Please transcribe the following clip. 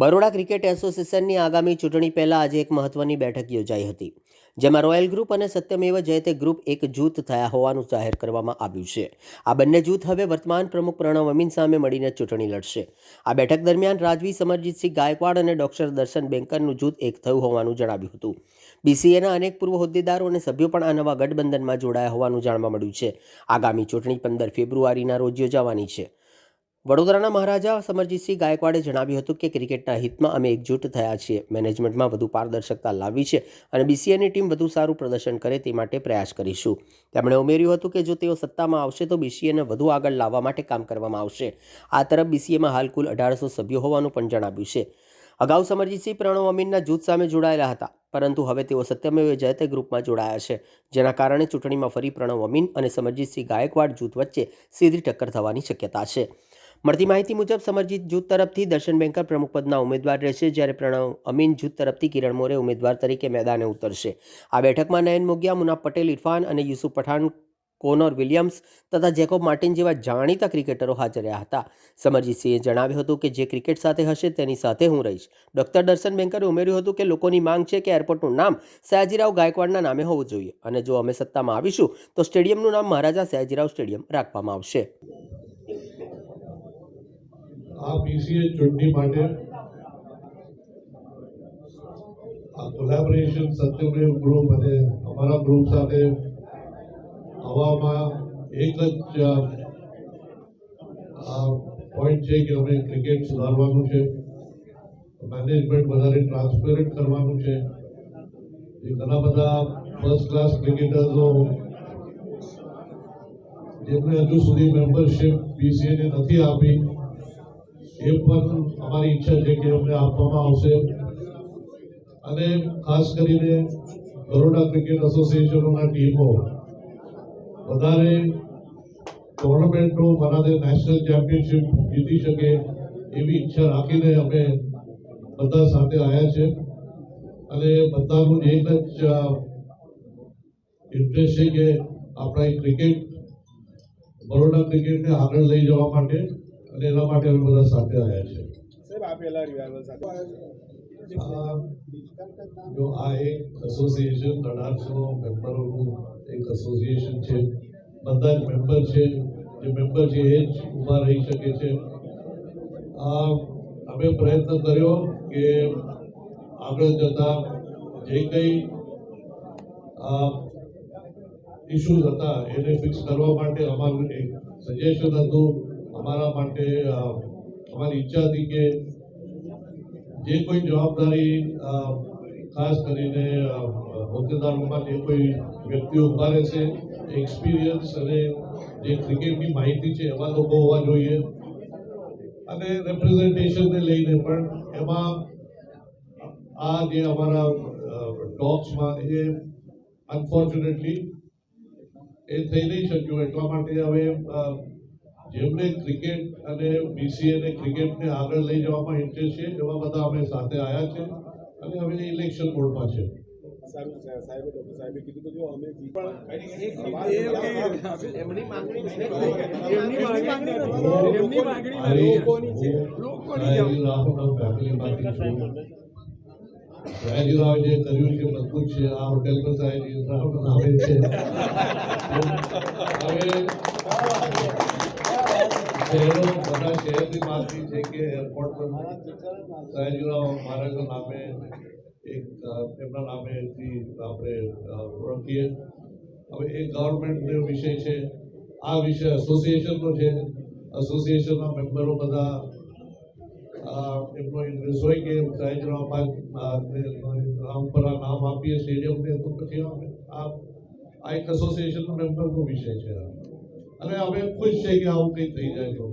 Baroda cricket એસોસિએશનની આગામી ચૂંટણી પહેલાં આજે એક મહત્વની બેઠક યોજાઈ હતી, જેમાં રોયલ ગ્રુપ અને સત્યમેવ જયતે ગ્રુપ એક જૂથ થયા હોવાનું જાહેર કરવામાં આવ્યું છે. આ બંને જૂથ હવે વર્તમાન પ્રમુખ પ્રણવ અમીન સામે મળીને ચૂંટણી લડશે. આ બેઠક દરમિયાન રાજવી સમરજીતસિંહ ગાયકવાડ અને ડોક્ટર દર્શન બેંકરનું જૂથ એક થયું હોવાનું જણાવ્યું હતું. બીસીએના અનેક પૂર્વ હોદ્દેદારો અને સભ્યો પણ આ નવા ગઠબંધનમાં જોડાયા હોવાનું જાણવા મળ્યું છે. આગામી ચૂંટણી 15 ફેબ્રુઆરીના રોજ યોજાવાની છે. વડોદરાના મહારાજા સમરજીતસિંહ ગાયકવાડે જણાવ્યું હતું કે ક્રિકેટના હિતમાં અમે એકજૂટ થયા છીએ. મેનેજમેન્ટમાં વધુ પારદર્શકતા લાવવી છે અને બીસીએની ટીમ વધુ સારું પ્રદર્શન કરે તે માટે પ્રયાસ કરીશું. તેમણે ઉમેર્યું હતું કે જો તેઓ સત્તામાં આવશે તો બીસીએને વધુ આગળ લાવવા માટે કામ કરવામાં આવશે. આ તરફ બીસીએમાં હાલ કુલ 1800 સભ્યો હોવાનું પણ જણાવ્યું છે. અગાઉ સમરજીતસિંહ પ્રણવ અમીનના જૂથ સામે જોડાયેલા હતા, પરંતુ હવે તેઓ સત્યમેવ જયતે ગ્રુપમાં જોડાયા છે, જેના કારણે ચૂંટણીમાં ફરી પ્રણવ અમીન અને સમરજીતસિંહ ગાયકવાડ જૂથ વચ્ચે સીધી ટક્કર થવાની શક્યતા છે. મળતી માહિતી મુજબ સમરજીત જૂથ તરફથી દર્શન બેંકર પ્રમુખપદના ઉમેદવાર રહેશે, જ્યારે પ્રણવ અમીન જૂથ તરફથી કિરણ મોરે ઉમેદવાર તરીકે મેદાને ઉતરશે. આ બેઠકમાં નયન મોગિયા, મુનાફ પટેલ, ઇરફાન અને યુસુફ પઠાણ, કોનોર વિલિયમ્સ તથા જેકોબ માર્ટિન જેવા જાણીતા ક્રિકેટરો હાજર રહ્યા હતા. સમરજીતસિંહે જણાવ્યું હતું કે જે ક્રિકેટ સાથે હશે તેની સાથે હું રહીશ. ડોક્ટર દર્શન બેંકરે ઉમેર્યું હતું કે લોકોની માંગ છે કે એરપોર્ટનું નામ સયાજીરાવ ગાયકવાડના નામે હોવું જોઈએ અને જો અમે સત્તામાં આવીશું તો સ્ટેડિયમનું નામ મહારાજા સયાજીરાવ સ્ટેડિયમ રાખવામાં આવશે. આ બીસીએ ચૂંટણી માટે આ કોલેબોરેશન સત્યમેવ ગ્રુપ અને અમારા ગ્રુપ સાથે આવવામાં એક જ પોઈન્ટ છે કે અમે ક્રિકેટ સુધારવાનું છે, મેનેજમેન્ટ વધારે ટ્રાન્સપેરન્ટ કરવાનું છે. એ ઘણા બધા ફર્સ્ટ ક્લાસ ક્રિકેટર્સો જેમને હજુ સુધી મેમ્બરશિપ બીસીએને નથી આપી, એ પણ અમારી ઈચ્છા છે કે અમને આપવામાં આવશે. અને ખાસ કરીને બરોડા ક્રિકેટ એસોસિએશનોના ટીમો વધારે ટુર્નામેન્ટો બનાવે, નેશનલ ચેમ્પિયનશિપ જીતી શકે એવી ઈચ્છા રાખીને અમે બધા સાથે આવ્યા છે. અને બધાનું એક જ ઇન્ટરેસ્ટ છે કે આપણા ક્રિકેટ, બરોડા ક્રિકેટને આગળ લઈ જવા માટે, અને એના માટે અમે બધા સાથે આવ્યા છે. જો આ એક એસોસિએશન 1800 મેમ્બરોનું એક એસોસિએશન છે. બધા જ મેમ્બર છે, જે મેમ્બર છે એ જ ઊભા રહી શકે છે. અમે પ્રયત્ન કર્યો કે આગળ જતા જે કંઈ ઇસ્યુઝ હતા એને ફિક્સ કરવા માટે અમારું એક સજેશન હતું. અમારા માટે અમારી ઈચ્છા હતી કે જે કોઈ જવાબદારી ખાસ કરીને હોદ્દેદારોમાં જે કોઈ વ્યક્તિઓ ઉભા રહેશે, એક્સપિરિયન્સ અને જે ક્રિકેટની માહિતી છે એવા લોકો હોવા જોઈએ. અને રેપ્રેઝન્ટેશનને લઈને પણ એમાં આ જે અમારા ટોક્સમાં એ અનફોર્ચ્યુનેટલી એ થઈ નહીં શક્યું. એટલા માટે હવે જેમને ક્રિકેટ અને બીસીએને ક્રિકેટને આગળ લઈ જવામાં ઇન્ટરેસ્ટ છે એવા બધા અમે સાથે આવ્યા છે અને હવે ઇલેક્શન મોડમાં છે. સાહેબે કીધું કે જો અમે સયાજીરાવ જે કર્યું છે બધું છે. આ હોટેલ પર સયાજીરાવ આવે છે. હવે બધા શહેરની માગણી છે કે એરપોર્ટ પર સયાજીરાવ મહારાજના નામે એક એમના નામેથી આપણે ઓળખીએ. હવે એ ગવર્મેન્ટનો વિષય છે, આ વિષય એસોસિએશનનો છે. એસોસિએશનના મેમ્બરો બધા એમનો ઇન્ટરેસ્ટ હોય કે સયાજીરાવ નામ પર આ નામ આપીએ સ્ટેડિયમને, તો પછી આ એક એસોસિએશનના મેમ્બરનો વિષય છે. અને અમે ખુશ છે કે આવું કંઈ થઈ જાય તો.